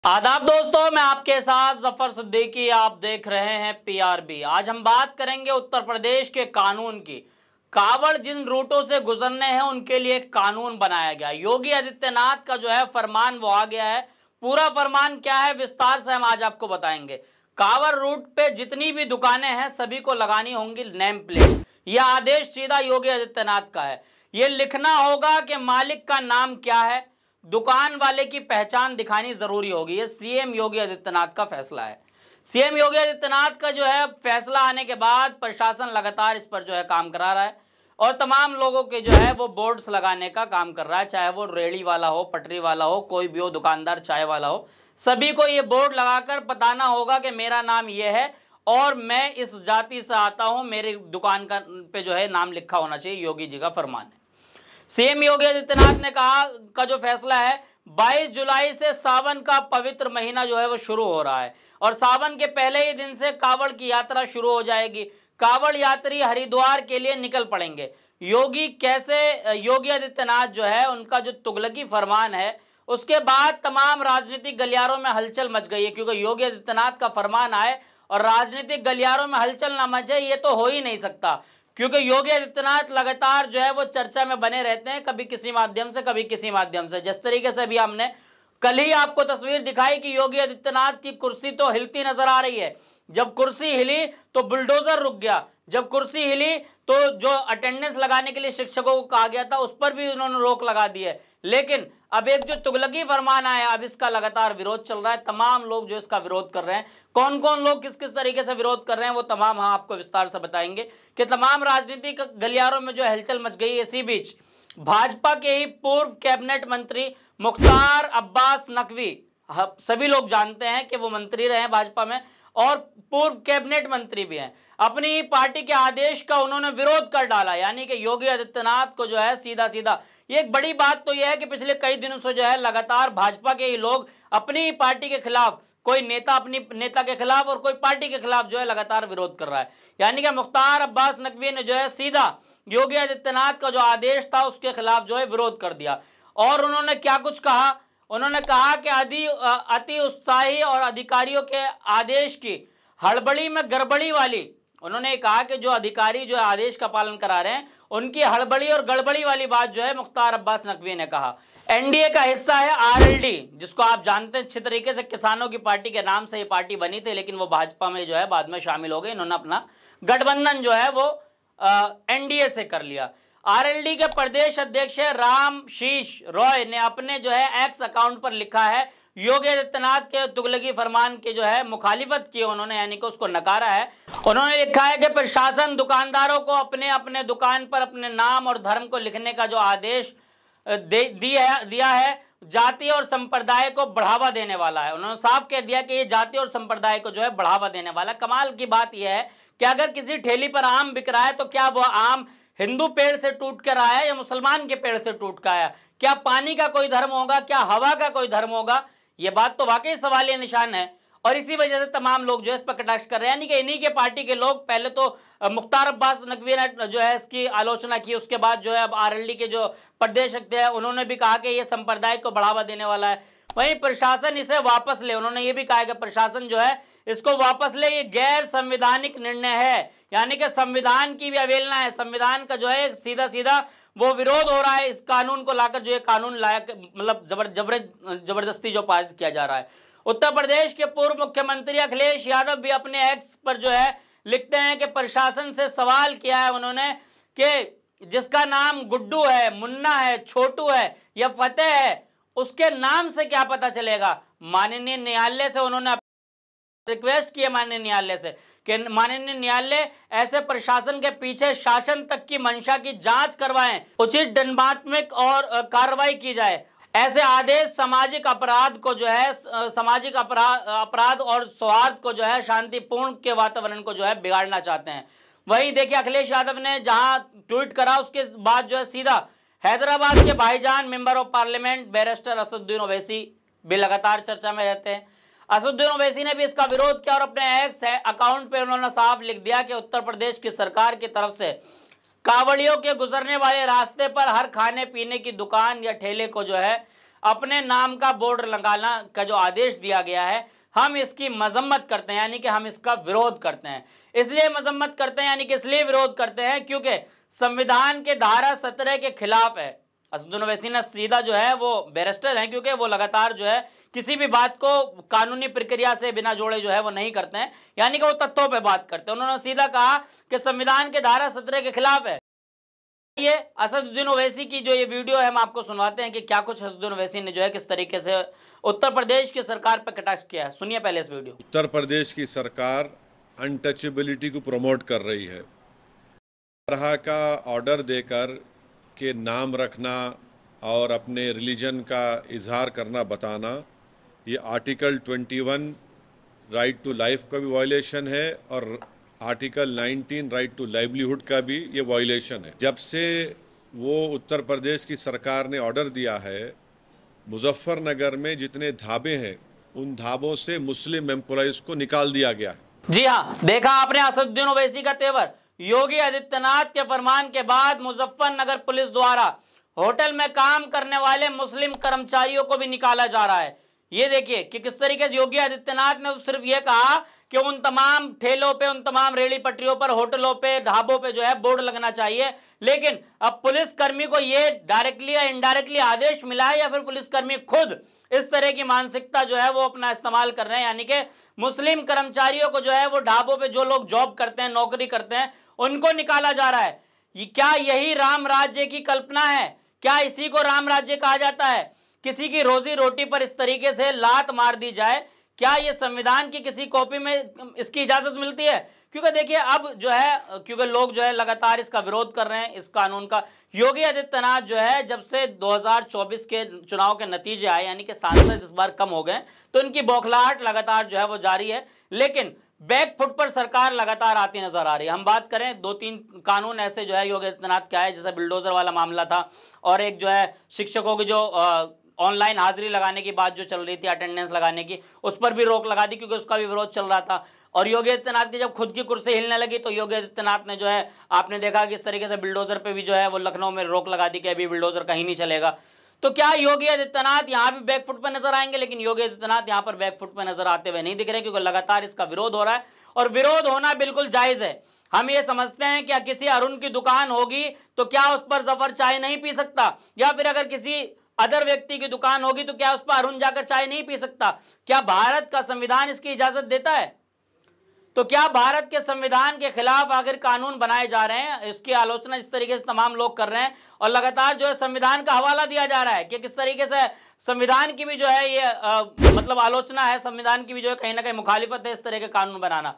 आदाब दोस्तों, मैं आपके साथ जफर सिद्दीकी। आप देख रहे हैं पीआरबी। आज हम बात करेंगे उत्तर प्रदेश के कानून की। कावड़ जिन रूटों से गुजरने हैं उनके लिए एक कानून बनाया गया। योगी आदित्यनाथ का जो है फरमान वो आ गया है। पूरा फरमान क्या है विस्तार से हम आज आपको बताएंगे। कावड़ रूट पे जितनी भी दुकानें हैं सभी को लगानी होंगी नेम प्लेट। यह आदेश सीधा योगी आदित्यनाथ का है। यह लिखना होगा कि मालिक का नाम क्या है, दुकान वाले की पहचान दिखानी जरूरी होगी। ये सीएम योगी आदित्यनाथ का फैसला है। सीएम योगी आदित्यनाथ का जो है फैसला आने के बाद प्रशासन लगातार इस पर जो है काम करा रहा है और तमाम लोगों के जो है वो बोर्ड्स लगाने का काम कर रहा है। चाहे वो रेड़ी वाला हो, पटरी वाला हो, कोई भी हो, दुकानदार चाय वाला हो, सभी को ये बोर्ड लगाकर बताना होगा कि मेरा नाम ये है और मैं इस जाति से आता हूं, मेरी दुकान का पे जो है नाम लिखा होना चाहिए। योगी जी का फरमान है। सीएम योगी आदित्यनाथ ने कहा का जो फैसला है 22 जुलाई से सावन का पवित्र महीना जो है वो शुरू हो रहा है और सावन के पहले ही दिन से कावड़ की यात्रा शुरू हो जाएगी। कावड़ यात्री हरिद्वार के लिए निकल पड़ेंगे। योगी आदित्यनाथ जो है उनका जो तुगलकी फरमान है उसके बाद तमाम राजनीतिक गलियारों में हलचल मच गई है, क्योंकि योगी आदित्यनाथ का फरमान आए और राजनीतिक गलियारों में हलचल ना मचे ये तो हो ही नहीं सकता, क्योंकि योगी आदित्यनाथ लगातार जो है वो चर्चा में बने रहते हैं, कभी किसी माध्यम से कभी किसी माध्यम से। जिस तरीके से भी हमने कल ही आपको तस्वीर दिखाई कि योगी आदित्यनाथ की कुर्सी तो हिलती नजर आ रही है। जब कुर्सी हिली तो बुलडोजर रुक गया, जब कुर्सी हिली तो जो अटेंडेंस लगाने के लिए शिक्षकों को कहा गया था उस पर भी उन्होंने रोक लगा दी है। लेकिन अब एक जो तुगलकी फरमान आया, अब इसका लगातार विरोध चल रहा है। तमाम लोग जो इसका विरोध कर रहे हैं, कौन कौन लोग किस किस तरीके से विरोध कर रहे हैं वो तमाम हम आपको विस्तार से बताएंगे कि तमाम राजनीतिक गलियारों में जो हलचल मच गई। इसी बीच भाजपा के ही पूर्व कैबिनेट मंत्री मुख्तार अब्बास नकवी, सभी लोग जानते हैं कि वो मंत्री रहे हैं भाजपा में और पूर्व कैबिनेट मंत्री भी हैं, अपनी ही पार्टी के आदेश का उन्होंने विरोध कर डाला। यानी कि योगी आदित्यनाथ को जो है सीधा सीधा ये एक बड़ी बात तो यह है कि पिछले कई दिनों से जो है लगातार भाजपा के ही लोग अपनी ही पार्टी के खिलाफ, कोई नेता अपनी नेता के खिलाफ और कोई पार्टी के खिलाफ जो है लगातार विरोध कर रहा है। यानी कि मुख्तार अब्बास नकवी ने जो है सीधा योगी आदित्यनाथ का जो आदेश था उसके खिलाफ जो है विरोध कर दिया। और उन्होंने क्या कुछ कहा, उन्होंने कहा कि अति उत्साही और अधिकारियों के आदेश की हड़बड़ी में गड़बड़ी वाली, उन्होंने कहा कि जो अधिकारी जो आदेश का पालन करा रहे हैं उनकी हड़बड़ी और गड़बड़ी वाली बात जो है मुख्तार अब्बास नकवी ने कहा। एनडीए का हिस्सा है आरएलडी, जिसको आप जानते हैं अच्छे तरीके से किसानों की पार्टी के नाम से ये पार्टी बनी थी, लेकिन वो भाजपा में जो है बाद में शामिल हो गए। इन्होंने अपना गठबंधन जो है वो एनडीए से कर लिया। आरएलडी के प्रदेश अध्यक्ष रामशीष रॉय ने अपने जो है एक्स अकाउंट पर लिखा है योगी आदित्यनाथ के तुगलकी फरमान के जो है मुखालिफत की उन्होंने, यानी कि उसको नकारा है। उन्होंने लिखा है कि प्रशासन दुकानदारों को अपने अपने दुकान पर अपने नाम और धर्म को लिखने का जो आदेश दिया है जाति और संप्रदाय को बढ़ावा देने वाला है। उन्होंने साफ कह दिया कि ये जाति और संप्रदाय को जो है बढ़ावा देने वाला। कमाल की बात यह है कि अगर किसी ठेली पर आम बिक रहा है तो क्या वो आम हिंदू पेड़ से टूट कर आया या मुसलमान के पेड़ से टूट कर आया? क्या पानी का कोई धर्म होगा, क्या हवा का कोई धर्म होगा? ये बात तो वाकई सवालिया निशान है और इसी वजह से तमाम लोग जो है इस पर कटाक्ष कर रहे हैं। यानी कि इन्हीं के पार्टी के लोग, पहले तो मुख्तार अब्बास नकवी ने जो है इसकी आलोचना की, उसके बाद जो है अब आरएलडी के जो प्रदेश अध्यक्ष हैं उन्होंने भी कहा कि ये संप्रदाय को बढ़ावा देने वाला है। वहीं प्रशासन इसे वापस ले, उन्होंने ये भी कहा कि प्रशासन जो है इसको वापस ले, ये गैर संवैधानिक निर्णय है। यानी कि संविधान की भी अवहेलना है, संविधान का जो है सीधा सीधा वो विरोध हो रहा है। इस कानून को लाकर जो है कानून लाया, मतलब जबरदस्ती जो पारित किया जा रहा है। उत्तर प्रदेश के पूर्व मुख्यमंत्री अखिलेश यादव भी अपने एक्स पर जो है लिखते हैं कि प्रशासन से सवाल किया है उन्होंने कि जिसका नाम गुड्डू है, मुन्ना है, छोटू है या फतेह है, उसके नाम से क्या पता चलेगा? माननीय न्यायालय से उन्होंने रिक्वेस्ट की है माननीय न्यायालय से कि माननीय न्यायालय ऐसे प्रशासन के पीछे शासन तक की मंशा की जांच करवाएं, उचित दंडात्मक और कार्रवाई की जाए। ऐसे आदेश सामाजिक अपराध को जो है सामाजिक अपराध और सौहार्द को जो है शांतिपूर्ण के वातावरण को जो है बिगाड़ना चाहते हैं। वही देखिए अखिलेश यादव ने जहां ट्वीट करा उसके बाद जो है सीधा हैदराबाद के भाईजान member of parliament barrister Asaduddin Owaisi भी लगातार चर्चा में रहते हैं। असदुद्दीन ओवैसी ने भी इसका विरोध किया और अपने एक्स अकाउंट पे उन्होंने साफ लिख दिया कि उत्तर प्रदेश की सरकार की तरफ से कावड़ियों के गुजरने वाले रास्ते पर हर खाने पीने की दुकान या ठेले को जो है अपने नाम का बोर्ड लगाना का जो आदेश दिया गया है, हम इसकी मजम्मत करते हैं, यानी कि हम इसका विरोध करते हैं। इसलिए मजम्मत करते हैं, यानी कि इसलिए विरोध करते हैं क्योंकि संविधान के धारा 17 के खिलाफ है। असदुद्दीन ओवैसी ने सीधा जो है वो बैरिस्टर हैं, क्योंकि वो लगातार जो है किसी भी बात को कानूनी प्रक्रिया से बिना जोड़े जो है वो नहीं करते हैं, यानी कि वो तथ्यों पे बात करते हैं। उन्होंने सीधा कहा कि संविधान के धारा 17 के खिलाफ है। ये असदुद्दीन ओवैसी की जो ये वीडियो है हम आपको सुनवाते हैं कि क्या कुछ असदुद्दीन ओवैसी ने जो है किस तरीके से उत्तर प्रदेश की सरकार पर कटाक्ष किया है। सुनिए पहले इस वीडियो। उत्तर प्रदेश की सरकार अनटचेबिलिटी को प्रमोट कर रही है। तरह का ऑर्डर देकर के नाम रखना और अपने रिलीजन का इजहार करना, बताना, ये आर्टिकल 21 राइट टू लाइफ का भी वायलेशन है और आर्टिकल 19 राइट टू लाइवलीहुड का भी ये वायलेशन है। जब से वो उत्तर प्रदेश की सरकार ने ऑर्डर दिया है, मुजफ्फरनगर में जितने ढाबे हैं उन ढाबों से मुस्लिम एम्प्लॉइज को निकाल दिया गया है। जी हाँ, देखा आपने असदुद्दीन ओवैसी का तेवर। योगी आदित्यनाथ के फरमान के बाद मुजफ्फरनगर पुलिस द्वारा होटल में काम करने वाले मुस्लिम कर्मचारियों को भी निकाला जा रहा है। ये देखिए कि किस तरीके से योगी आदित्यनाथ ने तो सिर्फ ये कहा कि उन तमाम ठेलों पे, उन तमाम रेहड़ी पटरियों पर, होटलों पे, ढाबों पे जो है बोर्ड लगना चाहिए, लेकिन अब पुलिसकर्मी को ये डायरेक्टली या इनडायरेक्टली आदेश मिला है या फिर पुलिसकर्मी खुद इस तरह की मानसिकता जो है वो अपना इस्तेमाल कर रहे हैं, यानी कि मुस्लिम कर्मचारियों को जो है वो ढाबों पे जो लोग जॉब करते हैं, नौकरी करते हैं, उनको निकाला जा रहा है। क्या यही राम राज्य की कल्पना है? क्या इसी को राम राज्य कहा जाता है? किसी की रोजी रोटी पर इस तरीके से लात मार दी जाए, क्या ये संविधान की किसी कॉपी में इसकी इजाजत मिलती है? क्योंकि देखिए अब जो है, क्योंकि लोग जो है लगातार इसका विरोध कर रहे हैं, इस कानून का। योगी आदित्यनाथ जो है जब से 2024 के चुनाव के नतीजे आए, यानी कि सांसद इस बार कम हो गए, तो इनकी बौखलाहट लगातार जो है वो जारी है, लेकिन बैक फुट पर सरकार लगातार आती नजर आ रही है। हम बात करें 2-3 कानून ऐसे जो है योगी आदित्यनाथ का है, जैसे बिल्डोजर वाला मामला था, और एक जो है शिक्षकों की जो ऑनलाइन हाजिरी लगाने की बात जो चल रही थी, अटेंडेंस लगाने की, उस पर भी रोक लगा दी क्योंकि उसका भी विरोध चल रहा था। और योगी आदित्यनाथ की जब खुद की कुर्सी हिलने लगी तो योगी आदित्यनाथ ने जो है, आपने देखा कि इस तरीके से बिल्डोजर पे भी जो है वो लखनऊ में रोक लगा दी कि अभी बिल्डोजर कहीं नहीं चलेगा। तो क्या योगी आदित्यनाथ यहाँ भी बैकफुट पर नजर आएंगे? लेकिन योगी आदित्यनाथ यहाँ पर बैकफुट पर नजर आते हुए नहीं दिख रहे, क्योंकि लगातार इसका विरोध हो रहा है और विरोध होना बिल्कुल जायज है। हम ये समझते हैं कि किसी अरुण की दुकान होगी तो क्या उस पर जफर चाय नहीं पी सकता, या फिर अगर किसी अदर व्यक्ति की दुकान होगी तो क्या उस पर अरुण जाकर चाय नहीं पी सकता? क्या भारत का संविधान इसकी इजाजत देता है? तो क्या भारत के संविधान के खिलाफ अगर कानून बनाए जा रहे हैं, इसकी आलोचना इस तरीके से तमाम लोग कर रहे हैं और लगातार जो है संविधान का हवाला दिया जा रहा है कि किस तरीके से संविधान की भी जो है ये मतलब आलोचना है, संविधान की भी जो है कहीं ना कहीं मुखालिफत है इस तरह के कानून बनाना।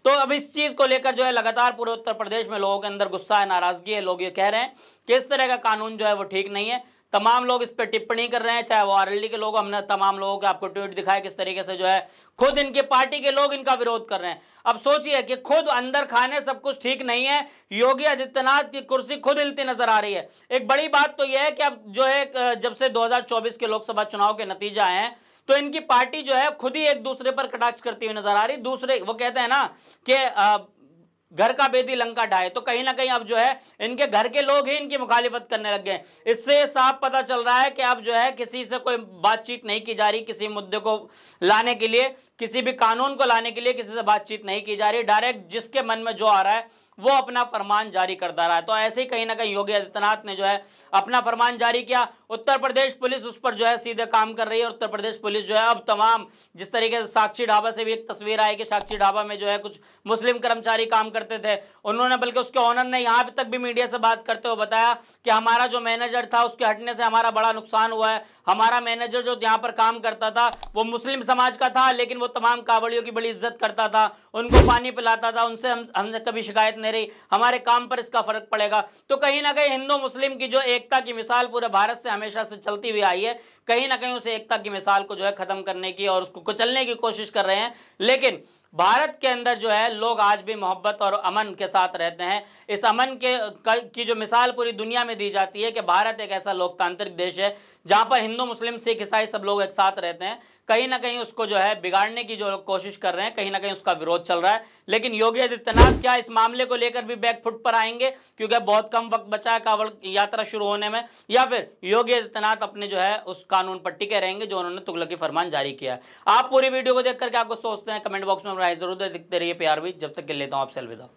तो अब इस चीज को लेकर जो है लगातार पूरे उत्तर प्रदेश में लोगों के अंदर गुस्सा है, नाराजगी है। लोग ये कह रहे हैं कि इस तरह का कानून जो है वो ठीक नहीं है। तमाम लोग इस पर टिप्पणी कर रहे हैं, चाहे वो आरएलडी के लोग, हमने तमाम लोगों के आपको ट्वीट दिखाया किस तरीके से जो है खुद इनके पार्टी के लोग इनका विरोध कर रहे हैं। अब सोचिए कि खुद अंदर खाने सब कुछ ठीक नहीं है, योगी आदित्यनाथ की कुर्सी खुद हिलती नजर आ रही है। एक बड़ी बात तो यह है कि अब जो है जब से 2024 के लोकसभा चुनाव के नतीजे आए हैं तो इनकी पार्टी जो है खुद ही एक दूसरे पर कटाक्ष करती हुई नजर आ रही। दूसरे वो कहते हैं ना कि घर का बेदी लंका ढाए, तो कहीं ना कहीं अब जो है इनके घर के लोग ही इनकी मुखालिफत करने लग गए। इससे साफ पता चल रहा है कि अब जो है किसी से कोई बातचीत नहीं की जा रही, किसी मुद्दे को लाने के लिए, किसी भी कानून को लाने के लिए किसी से बातचीत नहीं की जा रही। डायरेक्ट जिसके मन में जो आ रहा है वो अपना फरमान जारी करता रहा है। तो ऐसे ही कहीं ना कहीं योगी आदित्यनाथ ने जो है अपना फरमान जारी किया। उत्तर प्रदेश पुलिस उस पर जो है सीधे काम कर रही है। उत्तर प्रदेश पुलिस जो है अब तमाम, जिस तरीके से साक्षी ढाबा से भी एक तस्वीर आई कि साक्षी ढाबा में जो है कुछ मुस्लिम कर्मचारी काम करते थे, उन्होंने बल्कि उसके ऑनर ने यहाँ तक भी मीडिया से बात करते हुए बताया कि हमारा जो मैनेजर था उसके हटने से हमारा बड़ा नुकसान हुआ है। हमारा मैनेजर जो यहाँ पर काम करता था वो मुस्लिम समाज का था, लेकिन वो तमाम कावड़ियों की बड़ी इज्जत करता था, उनको पानी पिलाता था, उनसे हमसे कभी शिकायत नहीं रही। हमारे काम पर इसका फर्क पड़ेगा। तो कहीं ना कहीं हिंदू मुस्लिम की जो एकता की मिसाल पूरे भारत से हमेशा से चलती हुई आई है, कहीं ना कहीं उस एकता की मिसाल को जो है खत्म करने की और उसको कुचलने की कोशिश कर रहे हैं। लेकिन भारत के अंदर जो है लोग आज भी मोहब्बत और अमन के साथ रहते हैं। इस अमन की जो मिसाल पूरी दुनिया में दी जाती है कि भारत एक ऐसा लोकतांत्रिक देश है जहां पर हिंदू मुस्लिम सिख ईसाई सब लोग एक साथ रहते हैं। कहीं ना कहीं उसको जो है बिगाड़ने की जो कोशिश कर रहे हैं, कहीं ना कहीं उसका विरोध चल रहा है। लेकिन योगी आदित्यनाथ क्या इस मामले को लेकर भी बैकफुट पर आएंगे, क्योंकि बहुत कम वक्त बचा है कांवड़ यात्रा शुरू होने में, या फिर योगी आदित्यनाथ अपने जो है उस कानून पर टिके रहेंगे जो उन्होंने तुगलकी फरमान जारी किया है? आप पूरी वीडियो को देख करके आपको सोचते हैं, कमेंट बॉक्स में राय जरूर दिखते रहिए PRB। जब तक के लेता हूं आपसे अलविदा।